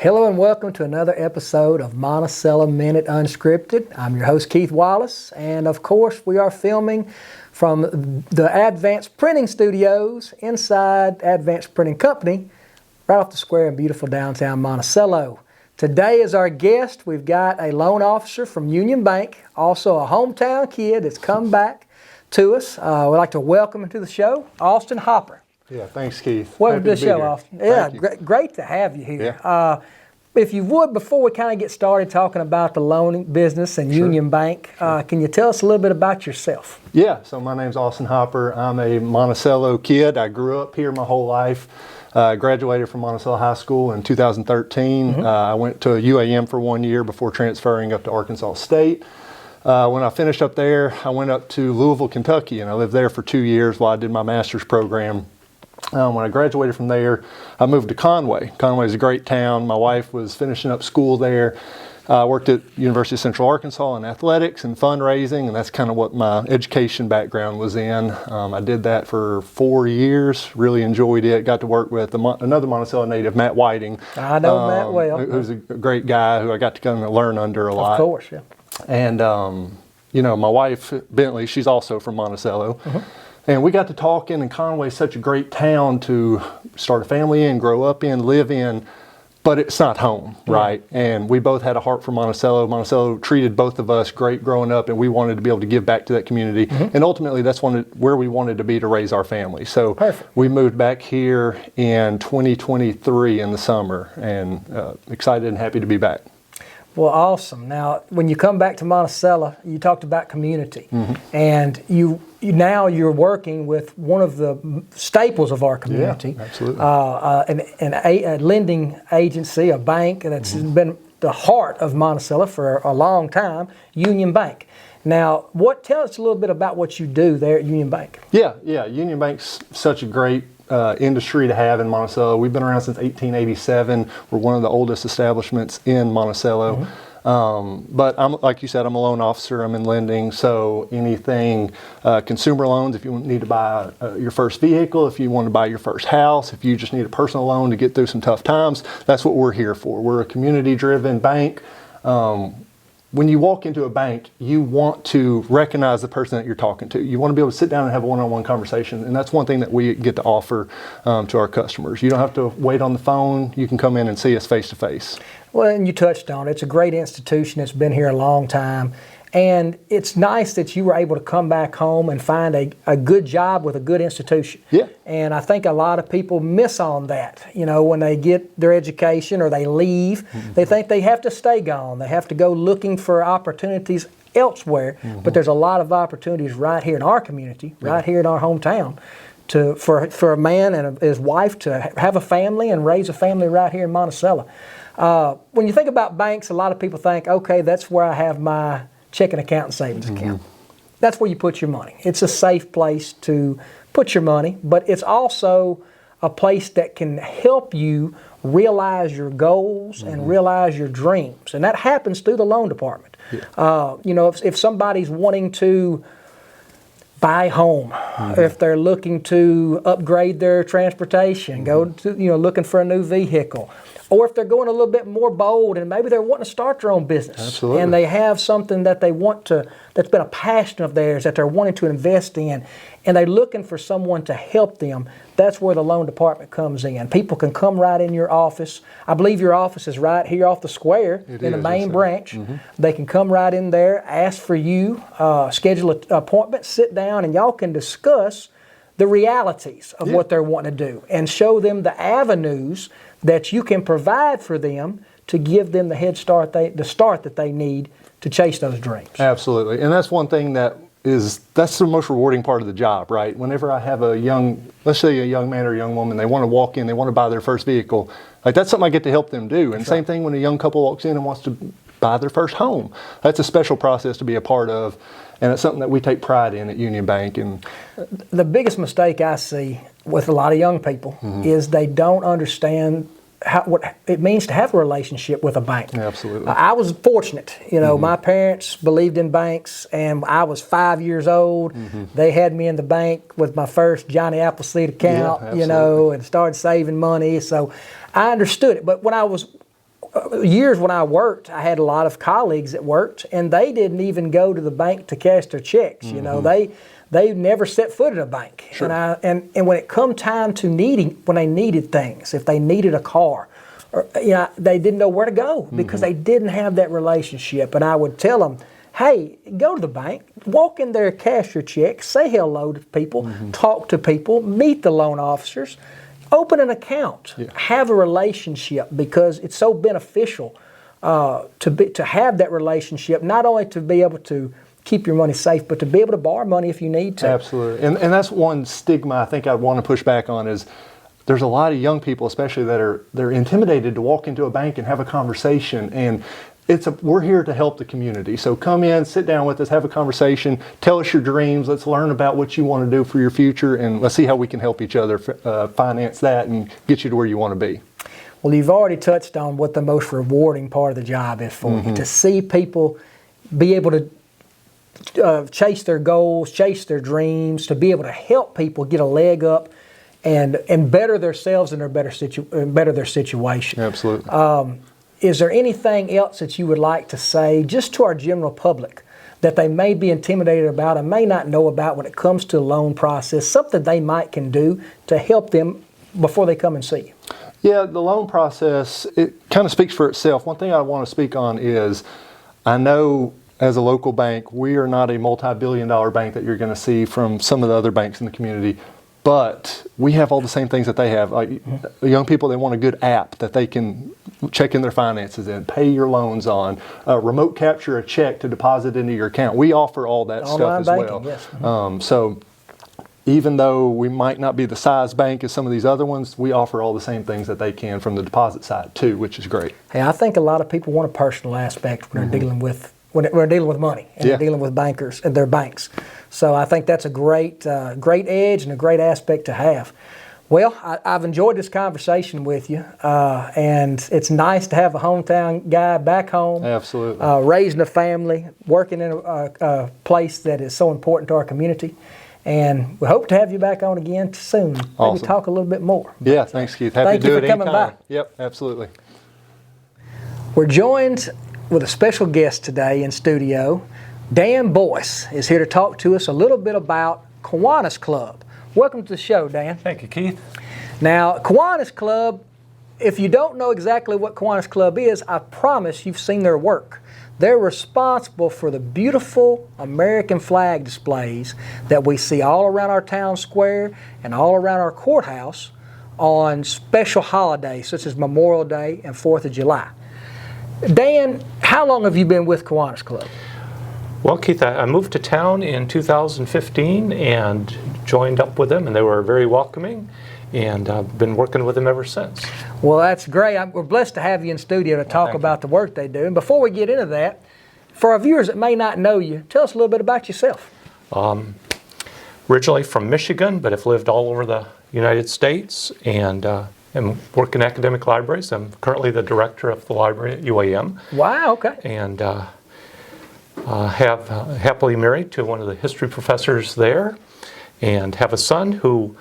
Hello and welcome to another episode of Monticello Minute Unscripted. I'm your host Keith Wallace, and of course we are filming from the Advanced Printing Studios inside Advanced Printing Company right off the square in beautiful downtown Monticello. Today as our guest we've got a loan officer from Union Bank, also a hometown kid that's come back to us. We'd like to welcome him to the show, Austin Hopper. Yeah, thanks, Keith. Welcome to the show, Austin. Yeah, great to have you here. Yeah. If you would, before we kind of get started talking about the loan business and Union Bank, can you tell us a little bit about yourself? Yeah, so my name's Austin Hopper. I'm a Monticello kid. I grew up here my whole life. Graduated from Monticello High School in 2013. I went to UAM for 1 year before transferring up to Arkansas State. When I finished up there, I went up to Louisville, Kentucky, and I lived there for 2 years while I did my master's program. When I graduated from there, I moved to Conway. Conway is a great town. My wife was finishing up school there. I worked at University of Central Arkansas in athletics and fundraising, and that's kind of what my education background was in. I did that for 4 years, really enjoyed it. Got to work with another Monticello native, Matt Whiting. I know Matt well. Who's a great guy who I got to kind of learn under a lot. Of course, yeah. And, my wife, Bentley, she's also from Monticello. And we got to talking, and Conway's such a great town to start a family in, grow up in, live in, but it's not home, right? And we both had a heart for Monticello. Monticello treated both of us great growing up, and we wanted to be able to give back to that community. And ultimately, that's where we wanted to be to raise our family. So we moved back here in 2023 in the summer, and excited and happy to be back. Well, awesome. Now, when you come back to Monticello, you talked about community, and now you're working with one of the staples of our community. Yeah, absolutely. A lending agency, a bank that's been the heart of Monticello for a long time, Union Bank. Now, tell us a little bit about what you do there at Union Bank. Yeah, Union Bank's such a great industry to have in Monticello. We've been around since 1887. We're one of the oldest establishments in Monticello. But like you said, I'm a loan officer. I'm in lending, so anything consumer loans. If you need to buy your first vehicle, if you want to buy your first house, if you just need a personal loan to get through some tough times, that's what we're here for. We're a community-driven bank. When you walk into a bank, you want to recognize the person that you're talking to. You want to be able to sit down and have a one-on-one conversation, and that's one thing that we get to offer to our customers. You don't have to wait on the phone. You can come in and see us face-to-face. Well, and you touched on it. It's a great institution. It's been here a long time. And it's nice that you were able to come back home and find a good job with a good institution. Yeah. And I think a lot of people miss on that. You know, when they get their education or they leave, they think they have to stay gone. They have to go looking for opportunities elsewhere. But there's a lot of opportunities right here in our community, right here in our hometown, for a man and his wife to have a family and raise a family right here in Monticello. When you think about banks, a lot of people think, okay, that's where I have my checking account and savings account. That's where you put your money. It's a safe place to put your money, but it's also a place that can help you realize your goals and realize your dreams. And that happens through the loan department. If somebody's wanting to buy a home, if they're looking to upgrade their transportation, go to, looking for a new vehicle, or if they're going a little bit more bold and maybe they're wanting to start their own business. Absolutely. And they have something that they want to, that's been a passion of theirs that they're wanting to invest in, and they're looking for someone to help them. That's where the loan department comes in. People can come right in your office. I believe your office is right here off the square in the main branch. They can come right in there, ask for you, schedule an appointment, sit down, and y'all can discuss the realities of what they're wanting to do and show them the avenues that you can provide for them to give them the head start, the start that they need to chase those dreams. Absolutely. And that's one thing that's the most rewarding part of the job, right? Whenever I have let's say a young man or a young woman, they want to walk in, they want to buy their first vehicle, like that's something I get to help them do. And same thing when a young couple walks in and wants to buy their first home. That's a special process to be a part of, and it's something that we take pride in at Union Bank. And the biggest mistake I see with a lot of young people is they don't understand what it means to have a relationship with a bank. Absolutely. I was fortunate. My parents believed in banks, and I was 5 years old. They had me in the bank with my first Johnny Appleseed account, and started saving money. So I understood it. But when I was years when I worked, I had a lot of colleagues that worked, and they didn't even go to the bank to cash their checks. You know, they never set foot in a bank. Sure. And when it come time to when they needed things, if they needed a car, or, they didn't know where to go because they didn't have that relationship. And I would tell them, hey, go to the bank, walk in there, cash your check, say hello to people, talk to people, meet the loan officers, open an account, have a relationship, because it's so beneficial to have that relationship, not only to be able to keep your money safe, but to be able to borrow money if you need to. Absolutely. And that's one stigma I think I want to push back on is there's a lot of young people, especially they're intimidated to walk into a bank and have a conversation. And we're here to help the community. So come in, sit down with us, have a conversation, tell us your dreams. Let's learn about what you want to do for your future, and let's see how we can help each other finance that and get you to where you want to be. Well, you've already touched on what the most rewarding part of the job is for you, to see people be able to chase their goals, chase their dreams, to be able to help people get a leg up and better themselves and better their situation. Absolutely. Is there anything else that you would like to say just to our general public that they may be intimidated about and may not know about when it comes to the loan process, something they can do to help them before they come and see you? Yeah, the loan process, it kind of speaks for itself. One thing I want to speak on is I know as a local bank, we are not a multi-billion-dollar bank that you're going to see from some of the other banks in the community, but we have all the same things that they have. Like young people, they want a good app that they can check in their finances in, pay your loans on, remote capture a check to deposit into your account. We offer all that Online stuff as banking, well. yes. So even though we might not be the size bank as some of these other ones, we offer all the same things that they can from the deposit side too, which is great. Hey, I think a lot of people want a personal aspect when they're dealing with we're dealing with money and they're dealing with bankers and their banks. So I think that's a great edge and a great aspect to have. Well, I've enjoyed this conversation with you, and it's nice to have a hometown guy back home. Absolutely. Raising a family, working in a place that is so important to our community. And we hope to have you back on again soon. Awesome. Maybe talk a little bit more. Yeah, thanks, Keith. Happy Thank to do you it for coming anytime. by. Yep, absolutely. We're joined with a special guest today in studio. Dan Boyce is here to talk to us a little bit about Kiwanis Club. Welcome to the show, Dan. Thank you, Keith. Now, Kiwanis Club, if you don't know exactly what Kiwanis Club is, I promise you've seen their work. They're responsible for the beautiful American flag displays that we see all around our town square and all around our courthouse on special holidays such as Memorial Day and 4th of July. Dan, how long have you been with Kiwanis Club? Well, Keith, I moved to town in 2015 and joined up with them, and they were very welcoming, and I've been working with them ever since. Well, that's great. We're blessed to have you in studio to talk about the work they do. And before we get into that, for our viewers that may not know you, tell us a little bit about yourself. Originally from Michigan, but have lived all over the United States, and work in academic libraries. I'm currently the director of the library at UAM. Wow, okay. And have happily married to one of the history professors there, and have a son who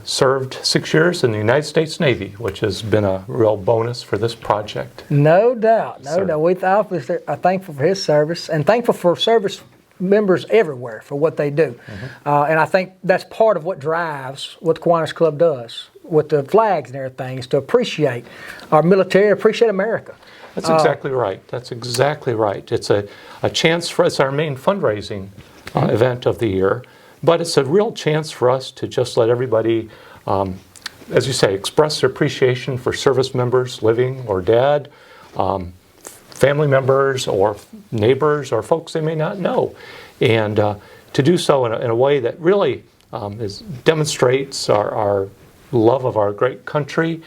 served 6 years in the United States Navy, which has been a real bonus for this project. No doubt, no doubt. We obviously are thankful for his service and thankful for service members everywhere for what they do. And I think that's part of what drives what the Kiwanis Club does with the flags and everything, is to appreciate our military, appreciate America. That's exactly right. That's exactly right. It's a chance for us, our main fundraising event of the year, but it's a real chance for us to just let everybody, as you say, express their appreciation for service members, living or dead, family members or neighbors or folks they may not know, and to do so in a way that really demonstrates our love of our great country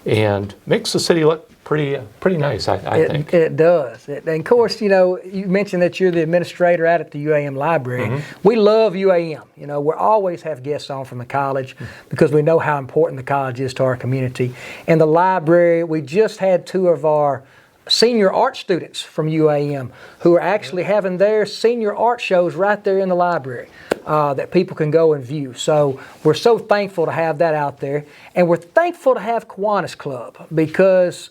and makes the city look pretty nice, I think. It does. And of course, you mentioned that you're the administrator out at the UAM library. We love UAM. We always have guests on from the college because we know how important the college is to our community. And the library, we just had 2 of our senior art students from UAM who are actually having their senior art shows right there in the library that people can go and view. So we're so thankful to have that out there. And we're thankful to have Kiwanis Club because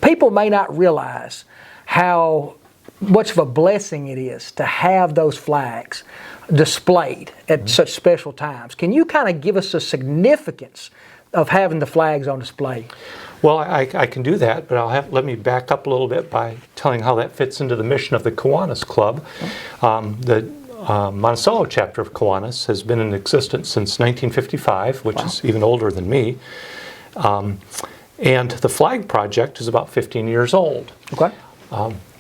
people may not realize how much of a blessing it is to have those flags displayed at such special times. Can you kind of give us a significance of having the flags on display? Well, I can do that, but let me back up a little bit by telling how that fits into the mission of the Kiwanis Club. The Monticello chapter of Kiwanis has been in existence since 1955, which is even older than me. And the flag project is about 15 years old. Okay.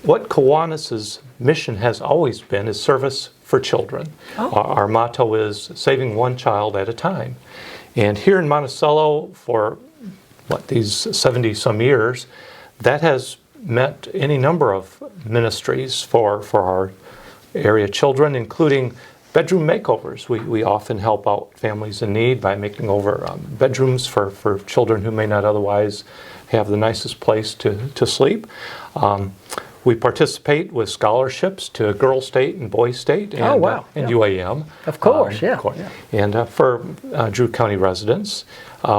What Kiwanis's mission has always been is service for children. Our motto is saving one child at a time. And here in Monticello, for these 70-some years, that has meant any number of ministries for our area children, including bedroom makeovers. We often help out families in need by making over bedrooms for children who may not otherwise have the nicest place to sleep. We participate with scholarships to Girl State and Boyce State and UAM. Of course, yeah. And for Drew County residents,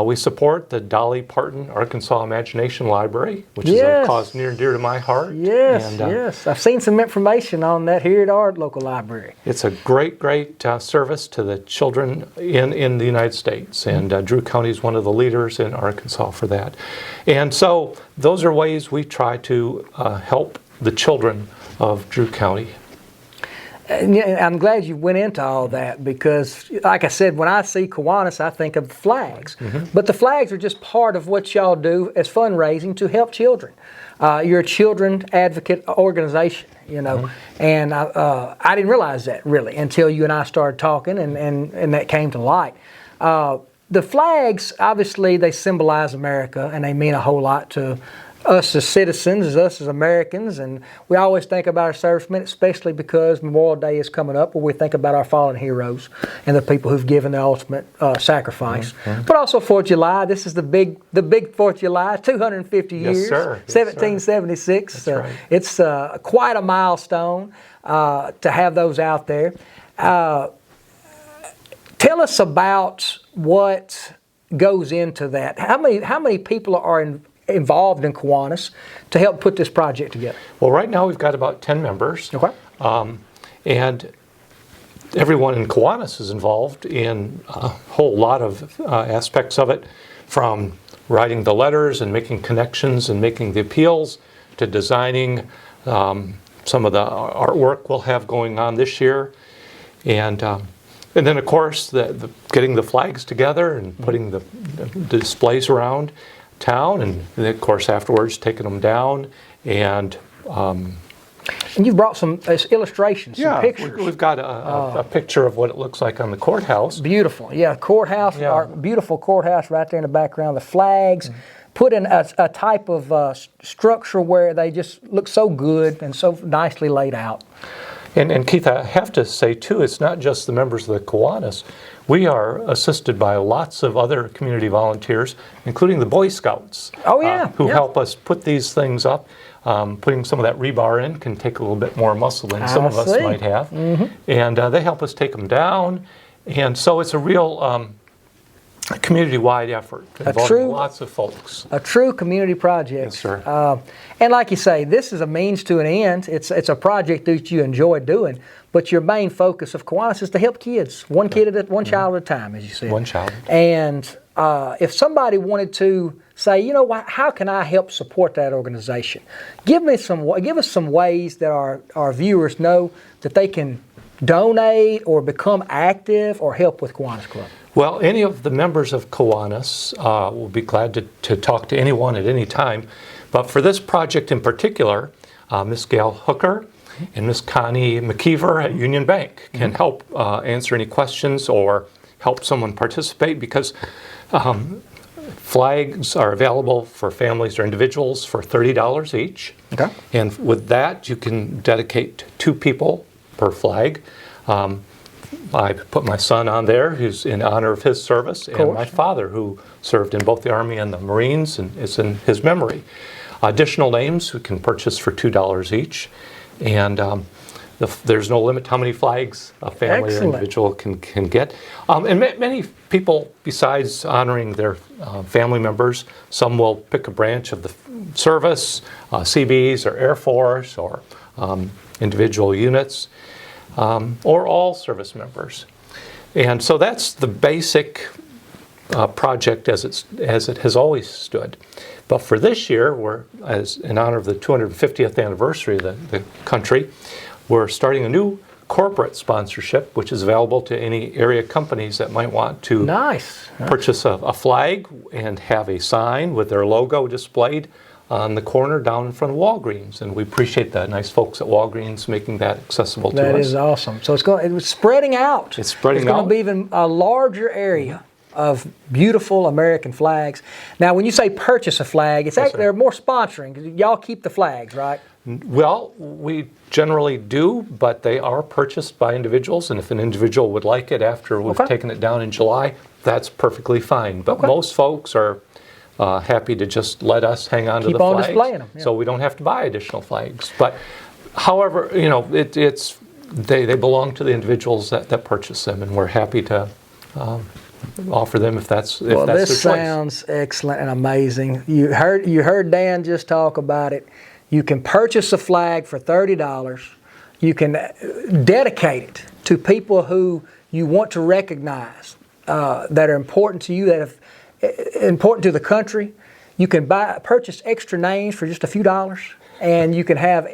we support the Dolly Parton Arkansas Imagination Library, which is a cause near and dear to my heart. Yes. I've seen some information on that here at our local library. It's a great service to the children in the United States, and Drew County is one of the leaders in Arkansas for that. And so those are ways we try to help the children of Drew County. And I'm glad you went into all that because, like I said, when I see Kiwanis, I think of flags. But the flags are just part of what y'all do as fundraising to help children. You're a children advocate organization, and I didn't realize that really until you and I started talking and that came to light. The flags, obviously, they symbolize America and they mean a whole lot to us as citizens, us as Americans, and we always think about our servicemen, especially because Memorial Day is coming up, where we think about our fallen heroes and the people who've given the ultimate sacrifice. But also 4th of July. This is the big 4th of July, 250 years, yes, sir. 1776. That's right. It's quite a milestone to have those out there. Tell us about what goes into that. How many people are involved in Kiwanis to help put this project together? Well, right now we've got about 10 members. Okay. And everyone in Kiwanis is involved in a whole lot of aspects of it, from writing the letters and making connections and making the appeals to designing some of the artwork we'll have going on this year. And then, of course, getting the flags together and putting the displays around town, and then, of course, afterwards taking them down. And you've brought some illustrations, some pictures. We've got a picture of what it looks like on the courthouse. Beautiful, courthouse, our beautiful courthouse right there in the background. The flags, put in a type of structure where they just look so good and so nicely laid out. And Keith, I have to say, too, it's not just the members of the Kiwanis. We are assisted by lots of other community volunteers, including the Boy Scouts. Who help us put these things up. Putting some of that rebar in can take a little bit more muscle than some of us might have. And they help us take them down. And so it's a real community-wide effort involving lots of folks. A true community project. Yes, sir. And like you say, this is a means to an end. It's a project that you enjoy doing, but your main focus of Kiwanis is to help kids, one child at a time, as you said. One child. And if somebody wanted to say, how can I help support that organization? Give us some ways that our viewers know that they can donate or become active or help with Kiwanis Club. Well, any of the members of Kiwanis will be glad to talk to anyone at any time. But for this project in particular, Miss Gail Hooker and Miss Connie McKeever at Union Bank can help answer any questions or help someone participate, because flags are available for families or individuals for $30 each. Okay. And with that, you can dedicate 2 people per flag. I put my son on there, who's in honor of his service, and my father, who served in both the Army and the Marines, and it's in his memory. Additional names we can purchase for $2 each. And There's no limit how many flags a family Excellent. or individual can get. And many people, besides honoring their family members, some will pick a branch of the service, CBs or Air Force or individual units, or all service members. And so that's the basic project as it has always stood. But for this year, as in honor of the 250th anniversary of the country, we're starting a new corporate sponsorship, which is available to any area companies that might want to purchase a flag and have a sign with their logo displayed on the corner down in front of Walgreens. And we appreciate the nice folks at Walgreens making that accessible to us. That is awesome. So it's spreading out. It's spreading It's going out. to be even a larger area of beautiful American flags. Now, when you say purchase a flag, it's actually they're more sponsoring. Y'all keep the flags, right? Well, we generally do, but they are purchased by individuals, and if an individual would like it after we've taken it down in July, that's perfectly fine. But most folks are happy to just let us hang on to the flags. Keep on displaying them. Yeah. So we don't have to buy additional flags. But however, they belong to the individuals that purchase them, and we're happy to offer them if that's their choice. Well, this sounds excellent and amazing. You heard Dan just talk about it. You can purchase a flag for $30. You can dedicate it to people who you want to recognize that are important to you, that are important to the country. You can purchase extra names for just a few dollars, and you can have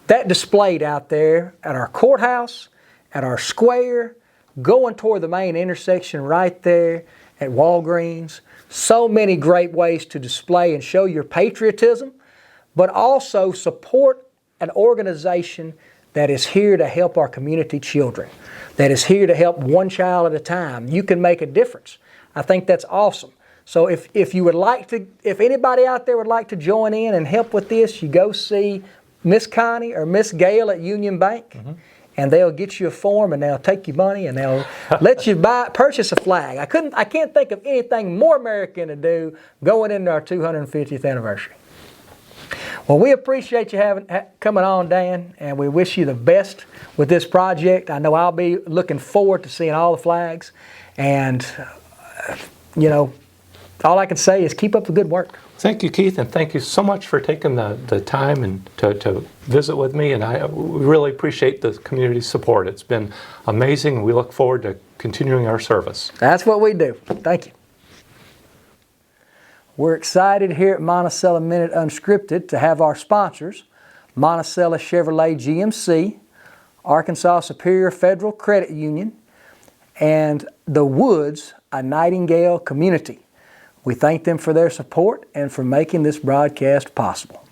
that displayed out there at our courthouse, at our square, going toward the main intersection right there at Walgreens. So many great ways to display and show your patriotism, but also support an organization that is here to help our community children, that is here to help one child at a time. You can make a difference. I think that's awesome. So if you would like to, if anybody out there would like to join in and help with this, you go see Miss Connie or Miss Gail at Union Bank, and they'll get you a form and they'll take your money and they'll let you purchase a flag. I can't think of anything more American to do going into our 250th anniversary. Well, we appreciate you coming on, Dan, and we wish you the best with this project. I know I'll be looking forward to seeing all the flags, and all I can say is keep up the good work. Thank you, Keith, and thank you so much for taking the time and to visit with me, and I really appreciate the community's support. It's been amazing, and we look forward to continuing our service. That's what we do. Thank you. We're excited here at Monticello Minute Unscripted to have our sponsors, Monticello Chevrolet GMC, Arkansas Superior Federal Credit Union, and the Woods, a Nightingale community. We thank them for their support and for making this broadcast possible.